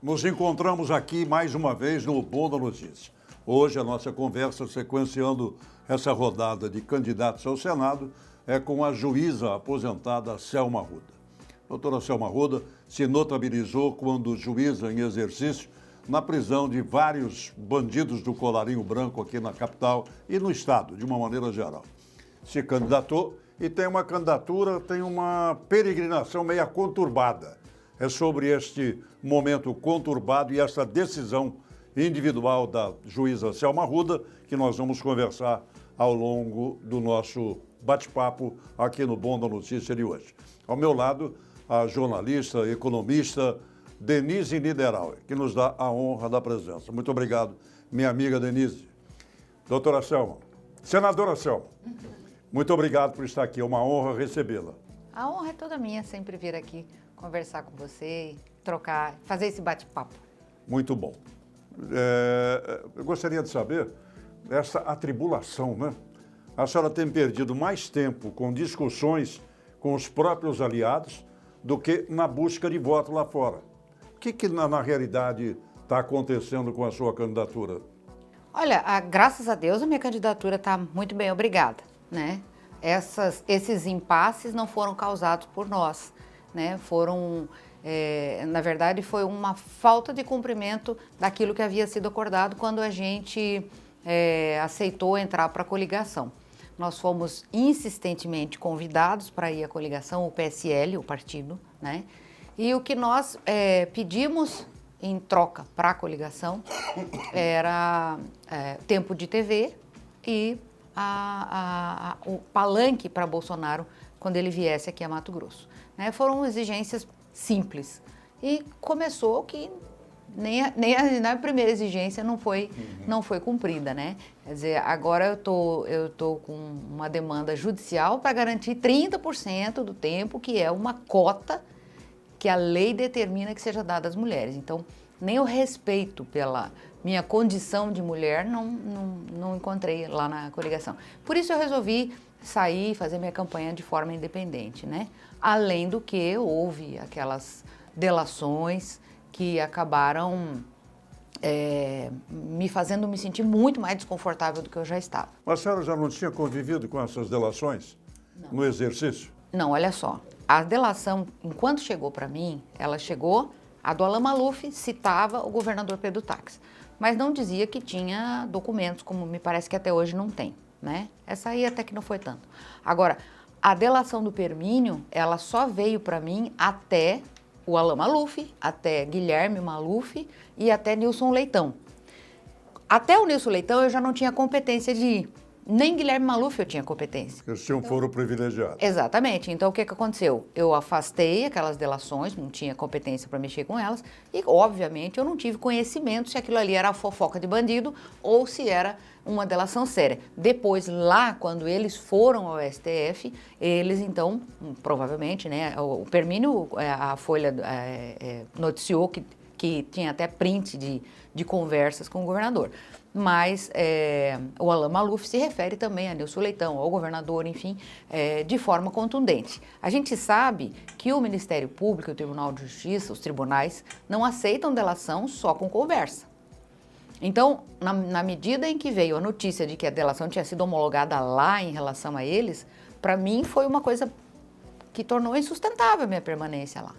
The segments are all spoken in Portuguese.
Nos encontramos aqui mais uma vez no Bom da Notícia. Hoje a nossa conversa, sequenciando essa rodada de candidatos ao Senado, é com a juíza aposentada Selma Arruda. A doutora Selma Arruda se notabilizou quando juíza em exercício na prisão de vários bandidos do colarinho branco aqui na capital e no estado, de uma maneira geral. Se candidatou e tem uma candidatura, tem uma peregrinação meio conturbada. É sobre este momento conturbado e essa decisão individual da juíza Selma Arruda que nós vamos conversar ao longo do nosso bate-papo aqui no Bom da Notícia de hoje. Ao meu lado, a jornalista, economista Denise Niederauer, que nos dá a honra da presença. Muito obrigado, minha amiga Denise. Doutora Selma, senadora Selma, muito obrigado por estar aqui, é uma honra recebê-la. A honra é toda minha sempre vir aqui conversar com você, trocar, fazer esse bate-papo. Muito bom. Eu gostaria de saber, essa atribulação, né? A senhora tem perdido mais tempo com discussões com os próprios aliados do que na busca de voto lá fora. O que na realidade está acontecendo com a sua candidatura? Olha, graças a Deus a minha candidatura está muito bem, obrigada, né? Esses impasses não foram causados por nós, né? Na verdade, foi uma falta de cumprimento daquilo que havia sido acordado quando a gente aceitou entrar para a coligação. Nós fomos insistentemente convidados para ir à coligação, o PSL, o partido, né? E o que nós pedimos em troca para a coligação era tempo de TV e o palanque para Bolsonaro quando ele viesse aqui a Mato Grosso. Né? Foram exigências simples. E começou que nem a primeira exigência não foi cumprida, né? Quer dizer, agora eu tô com uma demanda judicial para garantir 30% do tempo, que é uma cota que a lei determina que seja dada às mulheres. Então, nem o respeito pela minha condição de mulher não encontrei lá na coligação. Por isso eu resolvi sair e fazer minha campanha de forma independente, né? Além do que houve aquelas delações que acabaram me fazendo me sentir muito mais desconfortável do que eu já estava. Mas a senhora já não tinha convivido com essas delações no exercício? Não, olha só. A delação, enquanto chegou para mim, ela chegou, a do Alan Maluf citava o governador Pedro Táxi, mas não dizia que tinha documentos, como me parece que até hoje não tem, né? Essa aí até que não foi tanto. Agora, a delação do Permínio, ela só veio para mim até o Alan Maluf, até Guilherme Maluf e até Nilson Leitão. Até o Nilson Leitão eu já não tinha competência de ir. Nem Guilherme Maluf eu tinha competência. Eles tinham foro privilegiado. Exatamente. Então, o que aconteceu? Eu afastei aquelas delações, não tinha competência para mexer com elas e, obviamente, eu não tive conhecimento se aquilo ali era fofoca de bandido ou se era uma delação séria. Depois, lá, quando eles foram ao STF, eles, então, provavelmente, né, o Permínio, a Folha noticiou que tinha até print de conversas com o governador. Mas o Alan Maluf se refere também a Nilson Leitão, ao governador, enfim, de forma contundente. A gente sabe que o Ministério Público, o Tribunal de Justiça, os tribunais, não aceitam delação só com conversa. Então, na medida em que veio a notícia de que a delação tinha sido homologada lá em relação a eles, para mim foi uma coisa que tornou insustentável a minha permanência lá.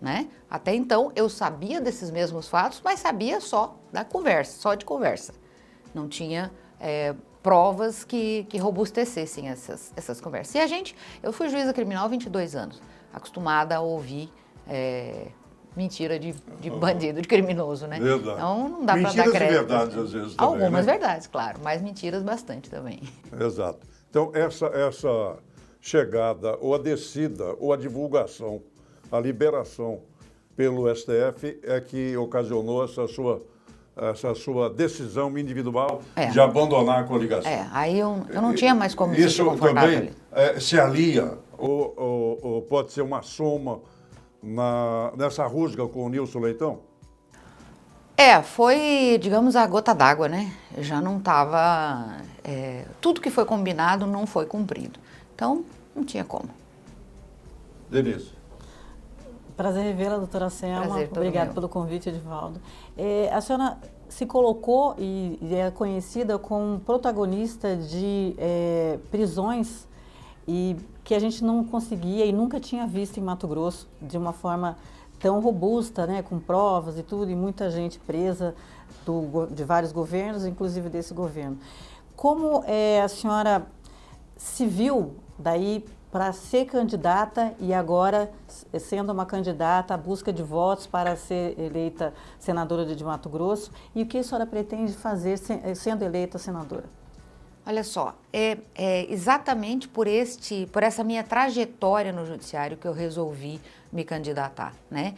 Né? Até então, eu sabia desses mesmos fatos, mas sabia só da conversa, só de conversa. Não tinha provas que robustecessem essas conversas. E eu fui juíza criminal há 22 anos, acostumada a ouvir mentira de bandido, de criminoso, né? Verdade. Então não dá para dar crédito. Mentiras de verdade, às vezes, também. Algumas né? verdades, claro, mas mentiras bastante também. Exato. Então, essa chegada, ou a descida, ou a divulgação, a liberação pelo STF é que ocasionou essa sua decisão individual de abandonar a coligação. Aí eu não tinha mais como me sentir confortável. Isso também se alia ou pode ser uma soma nessa rusga com o Nilson Leitão? Foi, digamos, a gota d'água, né? Eu já não estava... tudo que foi combinado não foi cumprido. Então, não tinha como. Denise. Prazer revê-la, doutora Selma. Prazer todo Obrigada meu. pelo convite, Edivaldo. A senhora se colocou e é conhecida como protagonista de prisões e que a gente não conseguia e nunca tinha visto em Mato Grosso de uma forma tão robusta, né, com provas e tudo, e muita gente presa de vários governos, inclusive desse governo. Como a senhora se viu daí para ser candidata e agora sendo uma candidata à busca de votos para ser eleita senadora de Mato Grosso, e o que a senhora pretende fazer sendo eleita senadora? Olha só, é exatamente por essa minha trajetória no judiciário que eu resolvi me candidatar, né?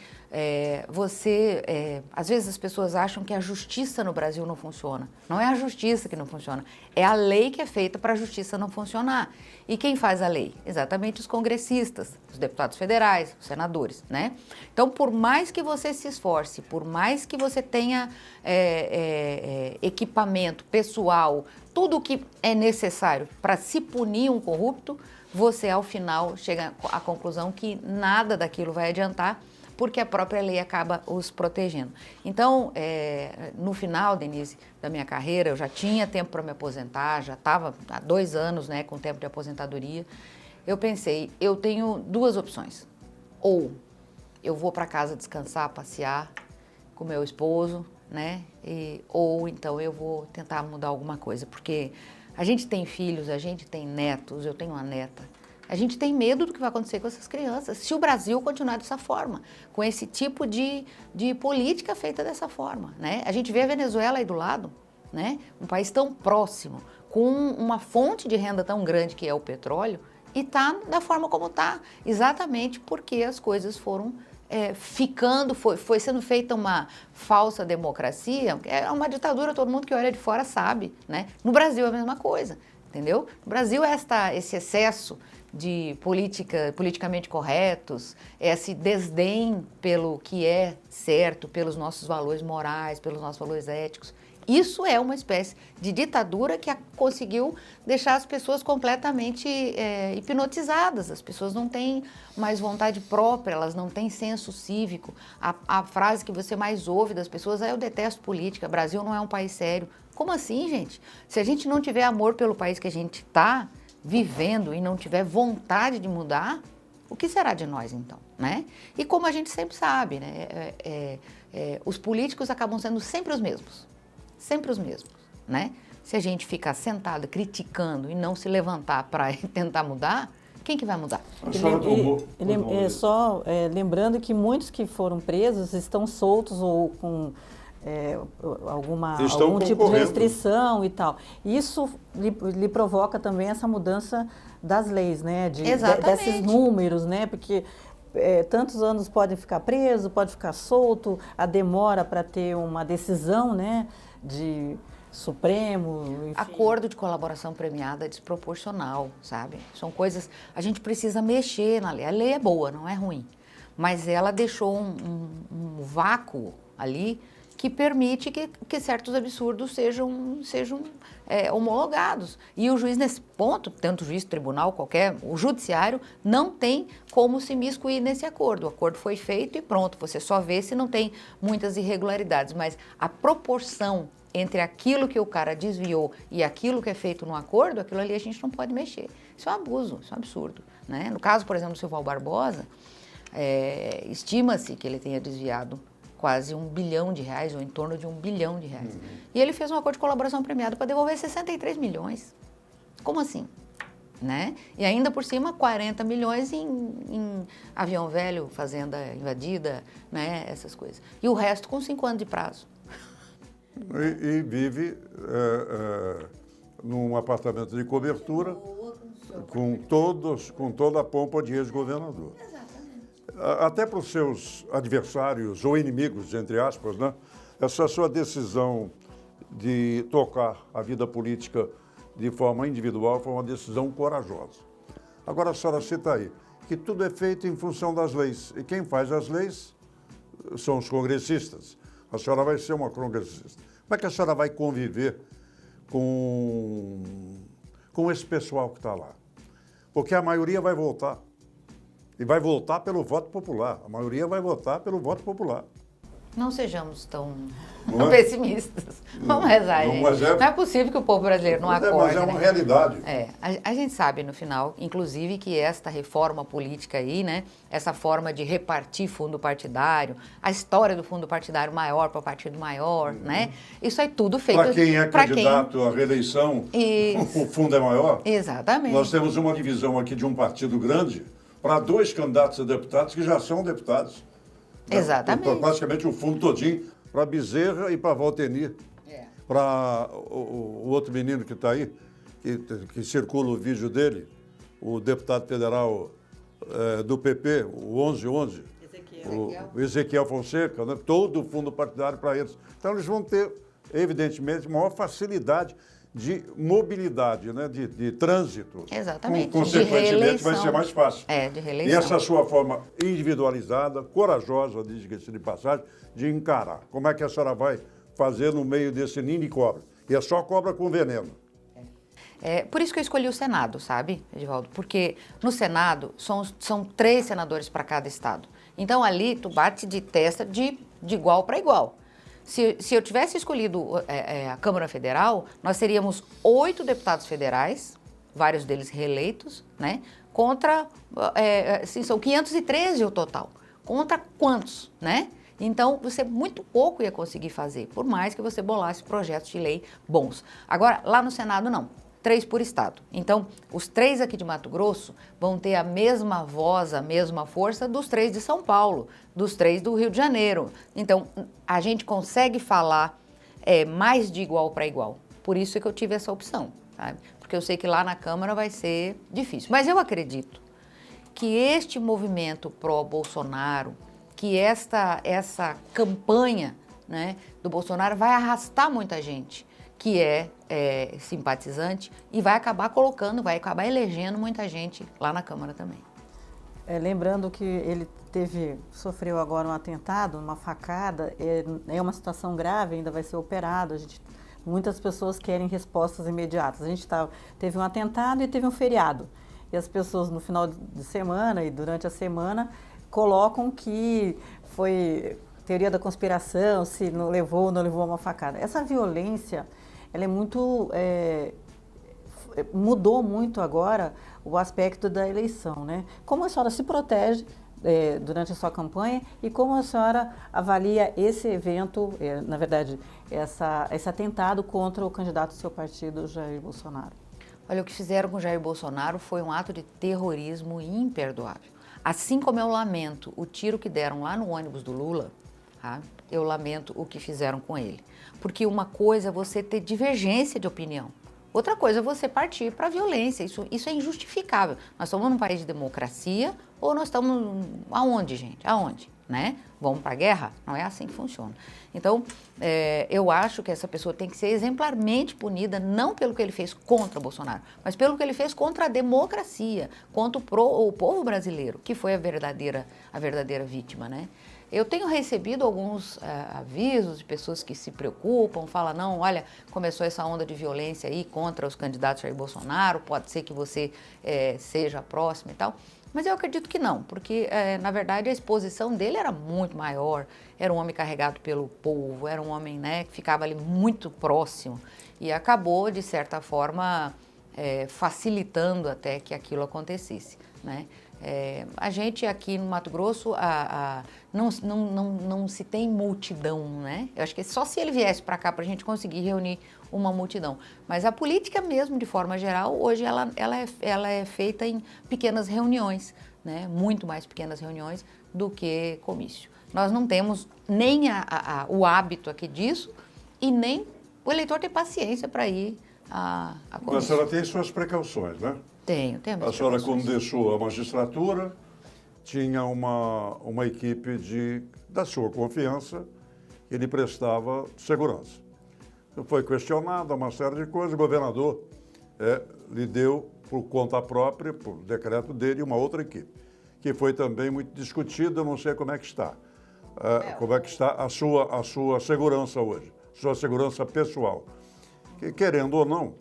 Às vezes as pessoas acham que a justiça no Brasil não funciona. Não é a justiça que não funciona, é a lei que é feita para a justiça não funcionar. E quem faz a lei? Exatamente os congressistas, os deputados federais, os senadores, né? Então, por mais que você se esforce, por mais que você tenha equipamento, pessoal, tudo o que é necessário para se punir um corrupto, você ao final chega à conclusão que nada daquilo vai adiantar, porque a própria lei acaba os protegendo. Então, no final, Denise, da minha carreira, eu já tinha tempo para me aposentar, já estava há 2 anos, né, com tempo de aposentadoria. Eu pensei, eu tenho 2 opções. Ou eu vou para casa descansar, passear com meu esposo, né? Ou então eu vou tentar mudar alguma coisa, porque a gente tem filhos, a gente tem netos, eu tenho uma neta. A gente tem medo do que vai acontecer com essas crianças, se o Brasil continuar dessa forma, com esse tipo de política feita dessa forma, né? A gente vê a Venezuela aí do lado, né? Um país tão próximo, com uma fonte de renda tão grande que é o petróleo, e está da forma como está, exatamente porque as coisas foram foi sendo feita uma falsa democracia, é uma ditadura, todo mundo que olha de fora sabe, né? No Brasil é a mesma coisa, entendeu? No Brasil esse excesso de politicamente corretos, esse desdém pelo que é certo, pelos nossos valores morais, pelos nossos valores éticos. Isso é uma espécie de ditadura que conseguiu deixar as pessoas completamente hipnotizadas. As pessoas não têm mais vontade própria, elas não têm senso cívico. A frase que você mais ouve das pessoas é: eu detesto política, Brasil não é um país sério. Como assim, gente? Se a gente não tiver amor pelo país que a gente está vivendo e não tiver vontade de mudar, o que será de nós então, né? E como a gente sempre sabe, né? Os políticos acabam sendo sempre os mesmos. Sempre os mesmos, né? Se a gente ficar sentado criticando e não se levantar para tentar mudar, quem que vai mudar? Lembrando que muitos que foram presos estão soltos ou com algum tipo de restrição e tal. Isso lhe provoca também essa mudança das leis, né? Desses números, né? Porque tantos anos pode ficar preso, pode ficar solto, a demora para ter uma decisão, né? De Supremo, enfim. Acordo de colaboração premiada é desproporcional, sabe? São coisas... A gente precisa mexer na lei. A lei é boa, não é ruim. Mas ela deixou um vácuo ali que permite que certos absurdos sejam homologados. E o juiz, nesse ponto, tanto o juiz, tribunal, o judiciário, não tem como se imiscuir nesse acordo. O acordo foi feito e pronto, você só vê se não tem muitas irregularidades. Mas a proporção entre aquilo que o cara desviou e aquilo que é feito no acordo, aquilo ali a gente não pode mexer. Isso é um abuso, isso é um absurdo, né? No caso, por exemplo, do Silval Barbosa, estima-se que ele tenha desviado quase R$1 bilhão, ou em torno de R$1 bilhão. E ele fez um acordo de colaboração premiado para devolver 63 milhões. Como assim? Né? E ainda por cima, 40 milhões em avião velho, fazenda invadida, né? Essas coisas. E o resto com 5 anos de prazo. E vive num apartamento de cobertura com toda a pompa de ex-governador. Até para os seus adversários ou inimigos, entre aspas, né? Essa sua decisão de tocar a vida política de forma individual foi uma decisão corajosa. Agora a senhora cita aí que tudo é feito em função das leis. E quem faz as leis são os congressistas. A senhora vai ser uma congressista. Como é que a senhora vai conviver com esse pessoal que está lá? Porque a maioria vai voltar. E vai votar pelo voto popular. A maioria vai votar pelo voto popular. Não sejamos tão Não é? pessimistas. Vamos rezar, Não, gente. mas é- Não é possível que o povo brasileiro não Mas acorde, é uma né? realidade. A gente sabe no final, inclusive, que esta reforma política aí, né, essa forma de repartir fundo partidário, a história do fundo partidário maior para partido maior, né, isso é tudo feito Para quem é pra candidato à reeleição, Isso. o fundo é maior. Exatamente. Nós temos uma divisão aqui de um partido grande para 2 candidatos a deputados que já são deputados. Exatamente. Praticamente o fundo todinho para Bezerra e para Valtenir. Para o outro menino que está aí, que circula o vídeo dele, o deputado federal do PP, o 1111, o Ezequiel Fonseca, né? Todo o fundo partidário para eles. Então eles vão ter, evidentemente, maior facilidade de mobilidade, né? de trânsito. Exatamente. Consequentemente, De reeleição. vai ser mais fácil. De reeleição. E essa sua forma individualizada, corajosa, diga-se de passagem, de encarar. Como é que a senhora vai fazer no meio desse ninho de cobra? E é só cobra com veneno. Por isso que eu escolhi o Senado, sabe, Edivaldo? Porque no Senado são 3 senadores para cada estado. Então ali tu bate de testa de igual para igual. Se eu tivesse escolhido a Câmara Federal, nós teríamos 8 deputados federais, vários deles reeleitos, né? Contra, são 513 o total. Contra quantos, né? Então, você muito pouco ia conseguir fazer, por mais que você bolasse projetos de lei bons. Agora, lá no Senado, não. 3 por estado. Então, os 3 aqui de Mato Grosso vão ter a mesma voz, a mesma força dos 3 de São Paulo, dos 3 do Rio de Janeiro. Então, a gente consegue falar mais de igual para igual. Por isso é que eu tive essa opção, sabe? Porque eu sei que lá na Câmara vai ser difícil. Mas eu acredito que este movimento pró-Bolsonaro, que essa campanha, né, do Bolsonaro vai arrastar muita gente que é simpatizante e vai acabar elegendo muita gente lá na Câmara também. Lembrando que ele sofreu agora um atentado, uma facada, é uma situação grave, ainda vai ser operado. Muitas pessoas querem respostas imediatas. A gente teve um atentado e teve um feriado. E as pessoas no final de semana e durante a semana colocam que foi teoria da conspiração, se não levou ou não levou a uma facada. Essa violência, ela é muito... mudou muito agora o aspecto da eleição, né? Como a senhora se protege durante a sua campanha e como a senhora avalia esse evento, na verdade, esse atentado contra o candidato do seu partido, Jair Bolsonaro? Olha, o que fizeram com Jair Bolsonaro foi um ato de terrorismo imperdoável. Assim como eu lamento o tiro que deram lá no ônibus do Lula, tá? Eu lamento o que fizeram com ele. Porque uma coisa é você ter divergência de opinião, outra coisa é você partir para a violência. Isso é injustificável. Nós estamos num país de democracia ou nós estamos... Aonde, gente? Aonde? Né? Vamos para a guerra? Não é assim que funciona. Então, eu acho que essa pessoa tem que ser exemplarmente punida, não pelo que ele fez contra Bolsonaro, mas pelo que ele fez contra a democracia, contra o povo brasileiro, que foi a verdadeira vítima, né? Eu tenho recebido alguns avisos de pessoas que se preocupam, falam, não, olha, começou essa onda de violência aí contra os candidatos Jair Bolsonaro, pode ser que você seja próximo e tal. Mas eu acredito que não, porque, na verdade, a exposição dele era muito maior, era um homem carregado pelo povo, era um homem, né, que ficava ali muito próximo e acabou, de certa forma, facilitando até que aquilo acontecesse, né? A gente aqui no Mato Grosso não se tem multidão, né? Eu acho que só se ele viesse para cá para a gente conseguir reunir uma multidão. Mas a política mesmo, de forma geral, hoje ela é feita em pequenas reuniões, né? Muito mais pequenas reuniões do que comício. Nós não temos nem o hábito aqui disso e nem o eleitor ter paciência para ir a comício. Mas a senhora tem suas precauções, né? Tenho. A senhora, quando deixou a magistratura, tinha uma equipe da sua confiança que lhe prestava segurança. Foi questionada uma série de coisas, o governador lhe deu, por conta própria, por decreto dele, uma outra equipe, que foi também muito discutida, eu não sei como é que está. Como é que está a sua segurança hoje, sua segurança pessoal. Que, querendo ou não,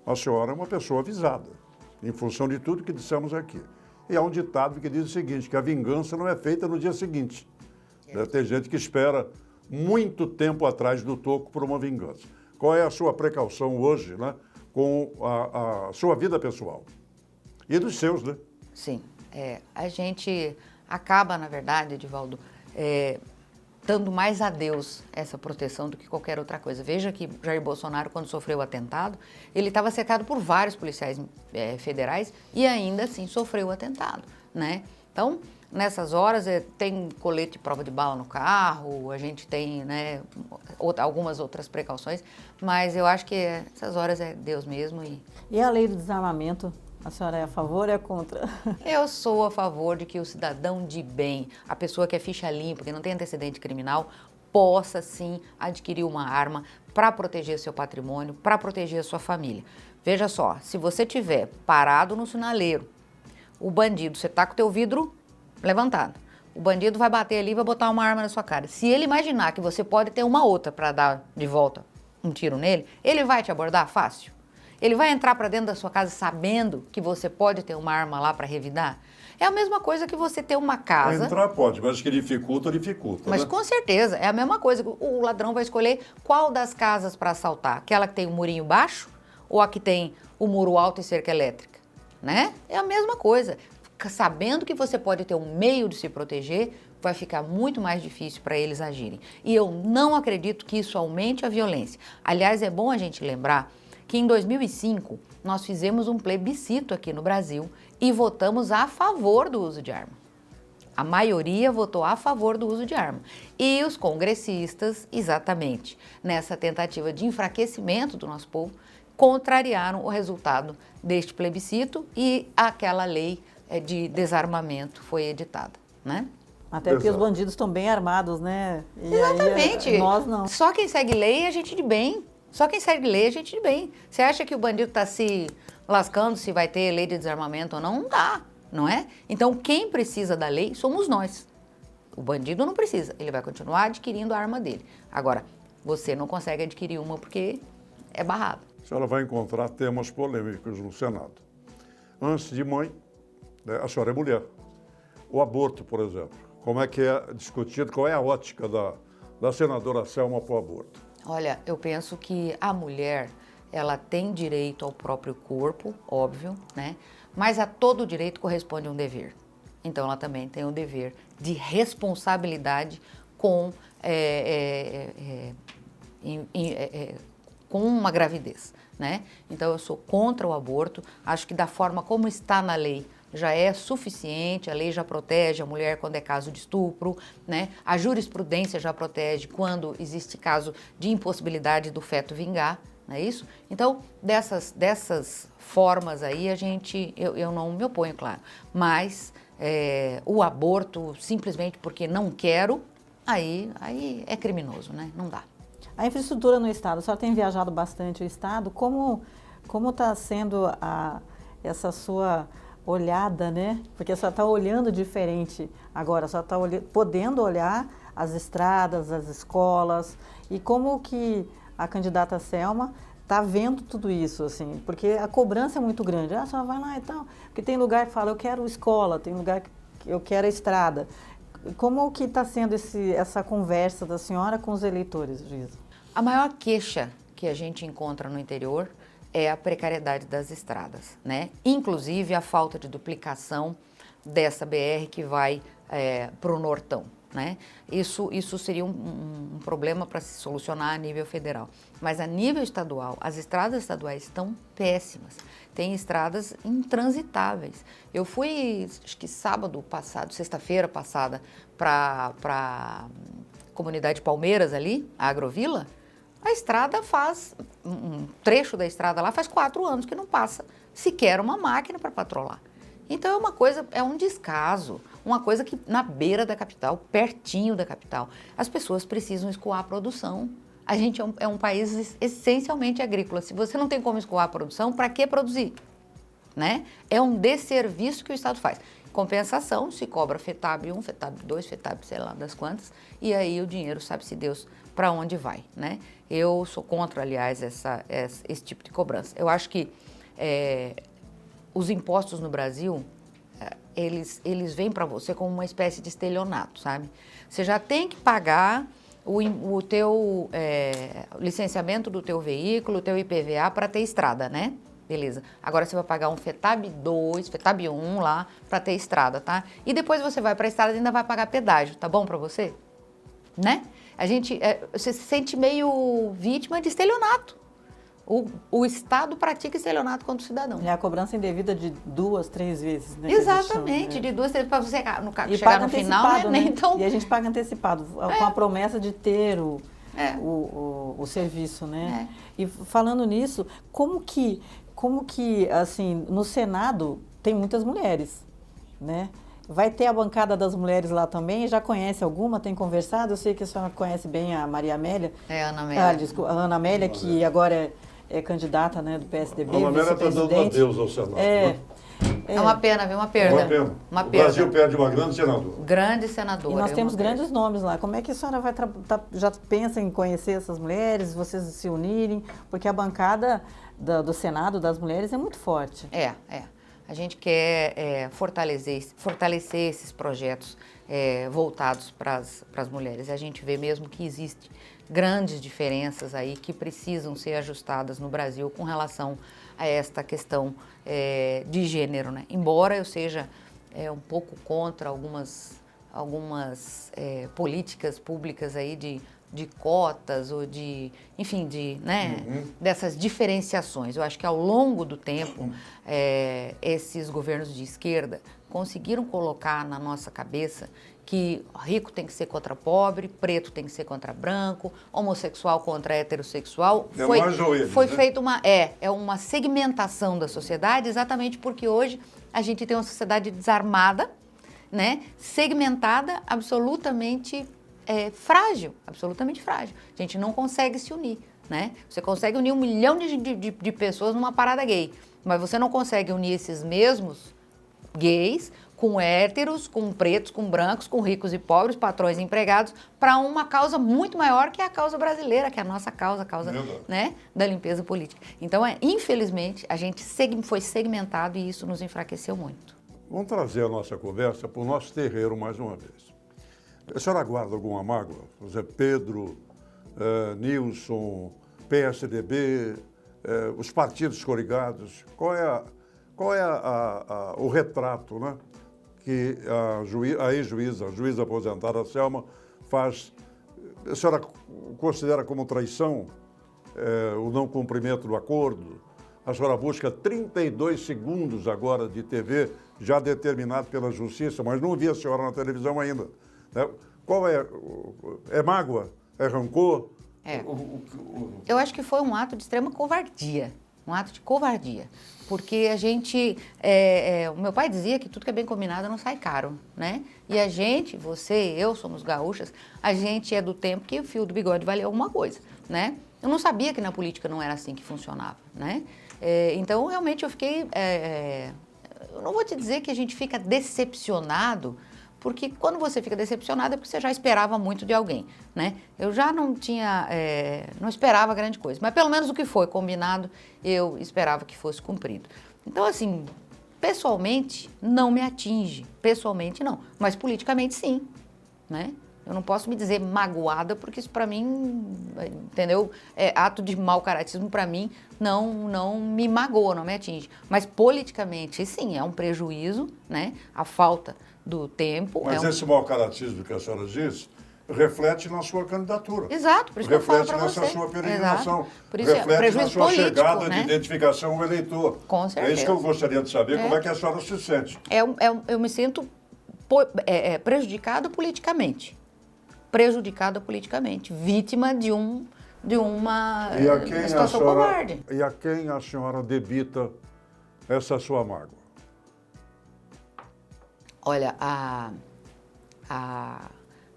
a senhora é uma pessoa avisada, em função de tudo que dissemos aqui. E há um ditado que diz o seguinte, que a vingança não é feita no dia seguinte. Né? Tem gente que espera muito tempo atrás do toco por uma vingança. Qual é a sua precaução hoje, né, com a sua vida pessoal? E dos seus, né? Sim. A gente acaba, na verdade, Edivaldo, dando mais a Deus essa proteção do que qualquer outra coisa. Veja que Jair Bolsonaro, quando sofreu o atentado, ele estava cercado por vários policiais federais e ainda assim sofreu o atentado, né? Então, nessas horas, tem colete de prova de bala no carro, a gente tem, né, algumas outras precauções, mas eu acho que essas horas é Deus mesmo. E a lei do desarmamento? A senhora é a favor ou é contra? Eu sou a favor de que o cidadão de bem, a pessoa que é ficha limpa, que não tem antecedente criminal, possa sim adquirir uma arma para proteger seu patrimônio, para proteger a sua família. Veja só, se você tiver parado no sinaleiro, o bandido, você está com o teu vidro levantado, o bandido vai bater ali e vai botar uma arma na sua cara. Se ele imaginar que você pode ter uma outra para dar de volta um tiro nele, ele vai te abordar fácil? Ele vai entrar para dentro da sua casa sabendo que você pode ter uma arma lá para revidar? É a mesma coisa que você ter uma casa... Entrar pode, mas que dificulta. Mas né? com certeza, é a mesma coisa. O ladrão vai escolher qual das casas para assaltar. Aquela que tem o murinho baixo ou a que tem o muro alto e cerca elétrica, né? É a mesma coisa. Sabendo que você pode ter um meio de se proteger, vai ficar muito mais difícil para eles agirem. E eu não acredito que isso aumente a violência. Aliás, é bom a gente lembrar que em 2005 nós fizemos um plebiscito aqui no Brasil e votamos a favor do uso de arma. A maioria votou a favor do uso de arma. E os congressistas, exatamente nessa tentativa de enfraquecimento do nosso povo, contrariaram o resultado deste plebiscito e aquela lei de desarmamento foi editada, né? Até porque os bandidos estão bem armados, né? E exatamente. Aí, nós não. Só quem segue lei é gente de bem. Só quem segue lei é gente de bem. Você acha que o bandido está se lascando se vai ter lei de desarmamento ou não? Não dá, não é? Então, quem precisa da lei somos nós. O bandido não precisa, ele vai continuar adquirindo a arma dele. Agora, você não consegue adquirir uma porque é barrado. A senhora vai encontrar temas polêmicos no Senado. Antes de mãe, né, a senhora é mulher. O aborto, por exemplo, como é que é discutido, qual é a ótica da senadora Selma para o aborto? Olha, eu penso que a mulher, ela tem direito ao próprio corpo, óbvio, né? Mas a todo direito corresponde um dever. Então, ela também tem o dever de responsabilidade com uma gravidez, né? Então, eu sou contra o aborto, acho que da forma como está na lei, já é suficiente, a lei já protege a mulher quando é caso de estupro, né? A jurisprudência já protege quando existe caso de impossibilidade do feto vingar, não é isso? Então, dessas formas aí, eu não me oponho, claro, mas o aborto simplesmente porque não quero, aí é criminoso, né? Não dá. A infraestrutura no Estado, a senhora tem viajado bastante o Estado, como está sendo essa sua olhada, né? Porque a senhora está olhando diferente agora, a senhora está podendo olhar as estradas, as escolas, e como que a candidata Selma está vendo tudo isso, assim, porque a cobrança é muito grande. A senhora vai lá e tal, porque tem lugar que fala, eu quero escola, tem lugar que eu quero a estrada. Como que está sendo essa conversa da senhora com os eleitores, Giza? A maior queixa que a gente encontra no interior é a precariedade das estradas, né? Inclusive a falta de duplicação dessa BR que vai para o Nortão, né? Isso seria um problema para se solucionar a nível federal. Mas a nível estadual, as estradas estaduais estão péssimas. Tem estradas intransitáveis. Eu fui, acho que sábado passado, sexta-feira passada, para a comunidade Palmeiras ali, a Agrovila. A estrada um trecho da estrada lá faz 4 anos que não passa sequer uma máquina para patrolar. Então é um descaso, uma coisa que na beira da capital, pertinho da capital, as pessoas precisam escoar a produção. A gente é um país essencialmente agrícola. Se você não tem como escoar a produção, para que produzir? Né? É um desserviço que o Estado faz. Compensação, se cobra FETAB 1, FETAB 2, FETAB sei lá das quantas, e aí o dinheiro sabe-se Deus para onde vai, né? Eu sou contra, aliás, esse tipo de cobrança. Eu acho que os impostos no Brasil, eles vêm para você como uma espécie de estelionato, sabe? Você já tem que pagar o teu licenciamento do teu veículo, o teu IPVA para ter estrada, né? Beleza. Agora você vai pagar um FETAB 2, FETAB 1 lá para ter estrada, tá? E depois você vai para a estrada e ainda vai pagar pedágio, tá bom para você? Né? Você se sente meio vítima de estelionato. O Estado pratica estelionato contra o cidadão. É a cobrança indevida de 2, 3 vezes, né? Exatamente, de 2, 3 para você E chegar paga no final, antecipado, né? né? Então, E a gente paga antecipado, com a promessa de ter o serviço, né? E falando nisso, como que, assim, no Senado tem muitas mulheres, né? Vai ter a bancada das mulheres lá também? Já conhece alguma? Tem conversado? Eu sei que a senhora conhece bem a Maria Amélia. a Ana Amélia. Desculpa, a Ana Amélia, que agora é candidata, né, do PSDB, A Ana Amélia está dando adeus ao Senado. né? É uma pena, viu? Uma perda. Uma pena. O Brasil perde uma grande senadora. Grande senadora. E nós temos uma grandes nomes lá. Como é que a senhora vai já pensa em conhecer essas mulheres, vocês se unirem? Porque a bancada do Senado das mulheres é muito forte. A gente quer fortalecer esses projetos voltados para as mulheres. A gente vê mesmo que existem grandes diferenças aí que precisam ser ajustadas no Brasil com relação a esta questão de gênero, né? Embora eu seja um pouco contra algumas políticas públicas aí de cotas ou enfim, dessas diferenciações. Eu acho que ao longo do tempo, esses governos de esquerda conseguiram colocar na nossa cabeça que rico tem que ser contra pobre, preto tem que ser contra branco, homossexual contra heterossexual. Foi feita uma segmentação da sociedade, exatamente porque hoje a gente tem uma sociedade desarmada, né, segmentada, absolutamente frágil, absolutamente frágil. A gente não consegue se unir, né? Você consegue unir 1 milhão de pessoas numa parada gay, mas você não consegue unir esses mesmos gays com héteros, com pretos, com brancos, com ricos e pobres, patrões e empregados, para uma causa muito maior que é a causa brasileira, que é a nossa causa, né, da limpeza política. Então, infelizmente, a gente foi segmentado e isso nos enfraqueceu muito. Vamos trazer a nossa conversa para o nosso terreiro mais uma vez. A senhora guarda alguma mágoa? Por exemplo, Pedro, Nilson, PSDB, os partidos coligados. Qual é o retrato, né, que a ex-juíza, a juíza aposentada Selma, faz? A senhora considera como traição o não cumprimento do acordo? A senhora busca 32 segundos agora de TV, já determinado pela Justiça, mas não vi a senhora na televisão ainda. Né? Qual é? É mágoa? É rancor? Eu acho que foi um ato de extrema covardia. Um ato de covardia. Porque a gente... o meu pai dizia que tudo que é bem combinado não sai caro, né? E a gente, você, eu, somos gaúchas, a gente é do tempo que o fio do bigode valia alguma coisa, né? Eu não sabia que na política não era assim que funcionava, né? Então, realmente, eu fiquei... eu não vou te dizer que a gente fica decepcionado, porque quando você fica decepcionado é porque você já esperava muito de alguém, né? Eu já não esperava grande coisa, mas pelo menos o que foi combinado, eu esperava que fosse cumprido. Então, assim, pessoalmente não me atinge, pessoalmente não, mas politicamente sim, né? Eu não posso me dizer magoada, porque isso para mim, entendeu? Ato de mau caratismo para mim não me magoa, não me atinge. Mas politicamente, sim, é um prejuízo, né? A falta do tempo. Mas esse mau caratismo que a senhora diz reflete na sua candidatura. Exato, por isso que eu falo para você. Reflete nessa sua peregrinação. Por isso reflete na sua político, chegada, né, de identificação ao eleitor. Com certeza. É isso que eu gostaria de saber, como é que a senhora se sente. Eu me sinto prejudicada politicamente. Vítima de uma situação covarde. E a quem a senhora debita essa sua mágoa? Olha, a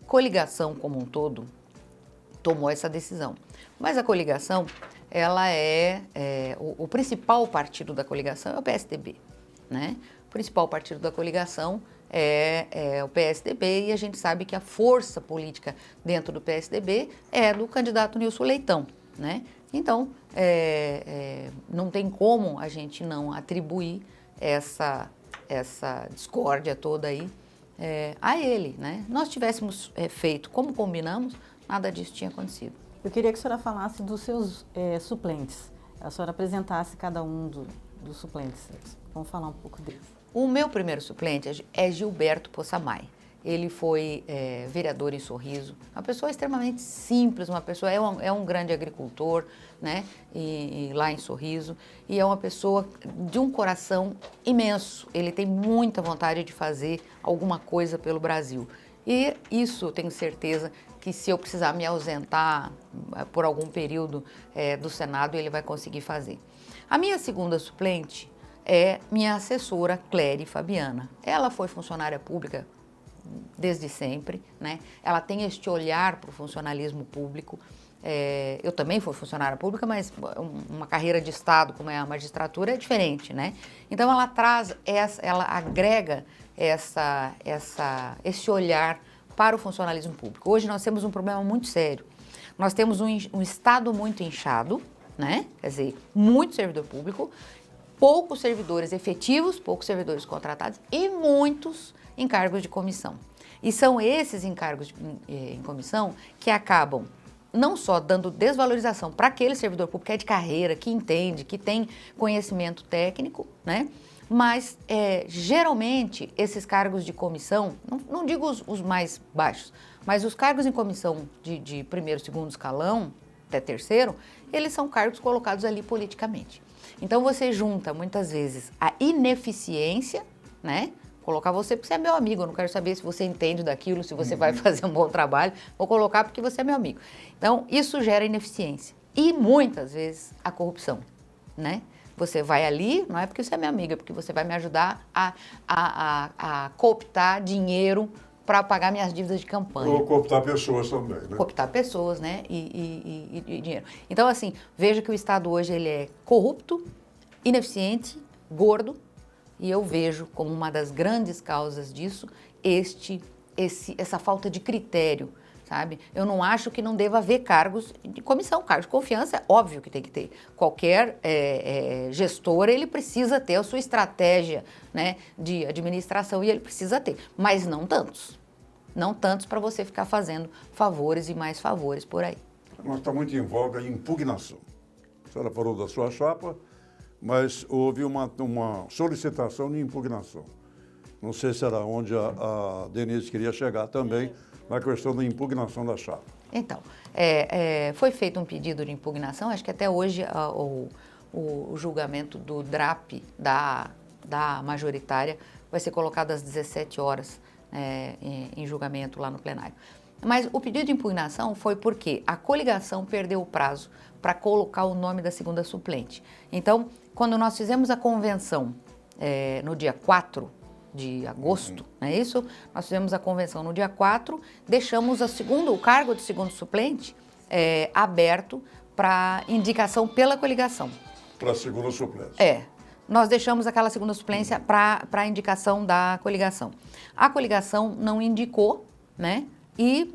coligação como um todo tomou essa decisão. Mas a coligação, ela o principal partido da coligação é o PSDB, né? O principal partido da coligação é o PSDB, e a gente sabe que a força política dentro do PSDB é do candidato Nilson Leitão, né? Então, não tem como a gente não atribuir essa discórdia toda aí a ele, né? Nós tivéssemos feito como combinamos, nada disso tinha acontecido. Eu queria que a senhora falasse dos seus suplentes, a senhora apresentasse cada um dos suplentes. Vamos falar um pouco deles. O meu primeiro suplente é Gilberto Possamay. Ele foi vereador em Sorriso, uma pessoa extremamente simples, uma pessoa, é um grande agricultor, né, e lá em Sorriso, e é uma pessoa de um coração imenso. Ele tem muita vontade de fazer alguma coisa pelo Brasil. E isso eu tenho certeza que se eu precisar me ausentar por algum período do Senado, ele vai conseguir fazer. A minha segunda suplente é minha assessora, Cléry Fabiana. Ela foi funcionária pública desde sempre, né? Ela tem este olhar para o funcionalismo público. Eu também fui funcionária pública, mas uma carreira de Estado, como é a magistratura, é diferente, né? Então ela traz, ela agrega esse olhar para o funcionalismo público. Hoje nós temos um problema muito sério. Nós temos um Estado muito inchado, né? Quer dizer, muito servidor público, poucos servidores efetivos, poucos servidores contratados e muitos encargos de comissão. E são esses encargos em comissão que acabam não só dando desvalorização para aquele servidor público que é de carreira, que entende, que tem conhecimento técnico, né? Mas geralmente esses cargos de comissão, não digo os mais baixos, mas os cargos em comissão de primeiro, segundo escalão, até terceiro, eles são cargos colocados ali politicamente. Então você junta muitas vezes a ineficiência, né? Colocar você porque você é meu amigo, eu não quero saber se você entende daquilo, se você vai fazer um bom trabalho, vou colocar porque você é meu amigo. Então, isso gera ineficiência e muitas vezes a corrupção, né? Você vai ali, não é porque você é meu amigo, é porque você vai me ajudar a cooptar dinheiro para pagar minhas dívidas de campanha. Ou cooptar pessoas também, né? Cooptar pessoas, né? E dinheiro. Então, assim, veja que o Estado hoje ele é corrupto, ineficiente, gordo, e eu vejo como uma das grandes causas disso essa falta de critério, sabe? Eu não acho que não deva haver cargos de comissão, cargos de confiança, é óbvio que tem que ter. Qualquer gestor, ele precisa ter a sua estratégia, né, de administração e ele precisa ter, mas não tantos. Não tantos para você ficar fazendo favores e mais favores por aí. Nós está muito em voga a impugnação. A senhora falou da sua chapa, mas houve uma solicitação de impugnação. Não sei se era onde a Denise queria chegar também, na questão da impugnação da chapa. Então, foi feito um pedido de impugnação, acho que até hoje o julgamento do DRAP da majoritária vai ser colocado às 17 horas em julgamento lá no plenário. Mas o pedido de impugnação foi porque a coligação perdeu o prazo para colocar o nome da segunda suplente. Então, quando nós fizemos a convenção no dia 4 de agosto, não é isso? Nós fizemos a convenção no dia 4, deixamos o cargo de segundo suplente aberto para indicação pela coligação. Para a segunda suplência. Nós deixamos aquela segunda suplência para a indicação da coligação. A coligação não indicou, né? E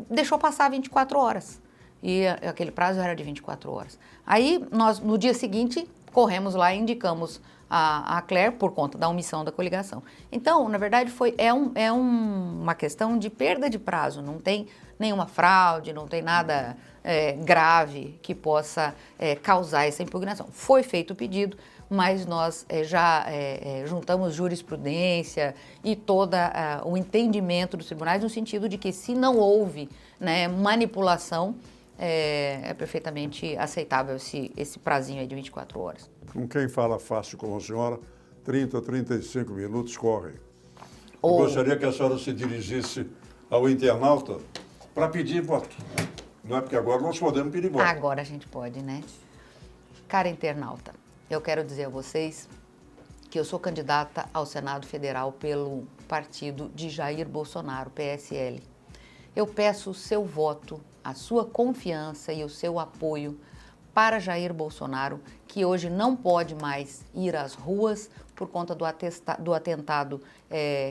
deixou passar 24 horas. E aquele prazo era de 24 horas. Aí, nós, no dia seguinte, corremos lá e indicamos a Cléry por conta da omissão da coligação. Então, na verdade, uma questão de perda de prazo. Não tem nenhuma fraude, não tem nada grave que possa causar essa impugnação. Foi feito o pedido, mas nós já juntamos jurisprudência e todo o entendimento dos tribunais no sentido de que se não houve, né, manipulação, é perfeitamente aceitável esse prazinho aí de 24 horas. Com quem fala fácil como a senhora, 30, 35 minutos correm. Eu gostaria que a senhora se dirigisse ao internauta para pedir voto. Não é porque agora nós podemos pedir voto. Agora a gente pode, né? Cara internauta, eu quero dizer a vocês que eu sou candidata ao Senado Federal pelo partido de Jair Bolsonaro, PSL. Eu peço o seu voto, a sua confiança e o seu apoio para Jair Bolsonaro, que hoje não pode mais ir às ruas por conta do atentado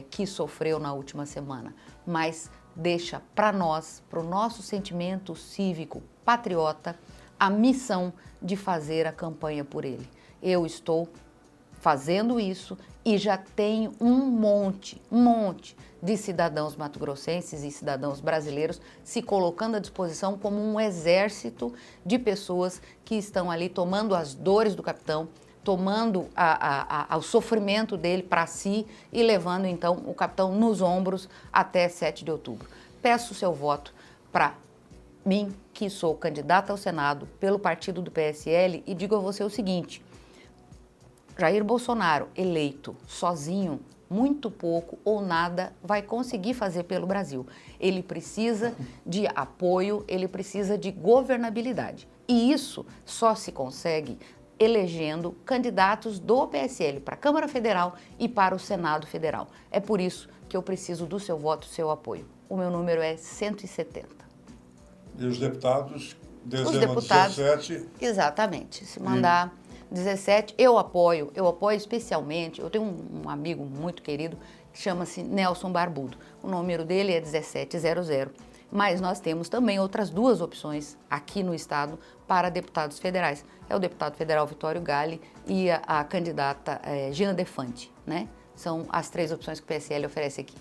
que sofreu na última semana, mas deixa para nós, para o nosso sentimento cívico patriota, a missão de fazer a campanha por ele. Eu estou fazendo isso e já tem um monte de cidadãos mato-grossenses e cidadãos brasileiros se colocando à disposição como um exército de pessoas que estão ali tomando as dores do capitão, tomando o sofrimento dele para si e levando então o capitão nos ombros até 7 de outubro. Peço o seu voto para mim, que sou candidata ao Senado pelo partido do PSL, e digo a você o seguinte: Jair Bolsonaro, eleito sozinho, muito pouco ou nada vai conseguir fazer pelo Brasil. Ele precisa de apoio, ele precisa de governabilidade. E isso só se consegue elegendo candidatos do PSL para a Câmara Federal e para o Senado Federal. É por isso que eu preciso do seu voto, do seu apoio. O meu número é 170. E os deputados, Os deputados, 17. Exatamente. Se mandar 17, eu apoio especialmente. Eu tenho um amigo muito querido que chama-se Nelson Barbudo. O número dele é 1700. Mas nós temos também outras duas opções aqui no estado para deputados federais. É o deputado federal Vitório Gale e a candidata Gina Defante, né? São as três opções que o PSL oferece aqui.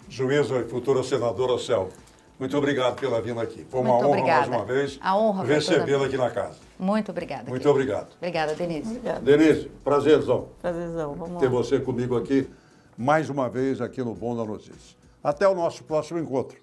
Juíza e futura senadora Cel, muito obrigado pela vinda aqui. Foi uma Muito honra obrigada. mais uma vez A honra foi recebê-la toda aqui na casa. Muito obrigada. Muito querido. obrigado. Obrigada, Denise. Obrigada. Denise, prazerzão Prazerzão, vamos ter lá. você comigo aqui mais uma vez aqui no Bom da Notícia. Até o nosso próximo encontro.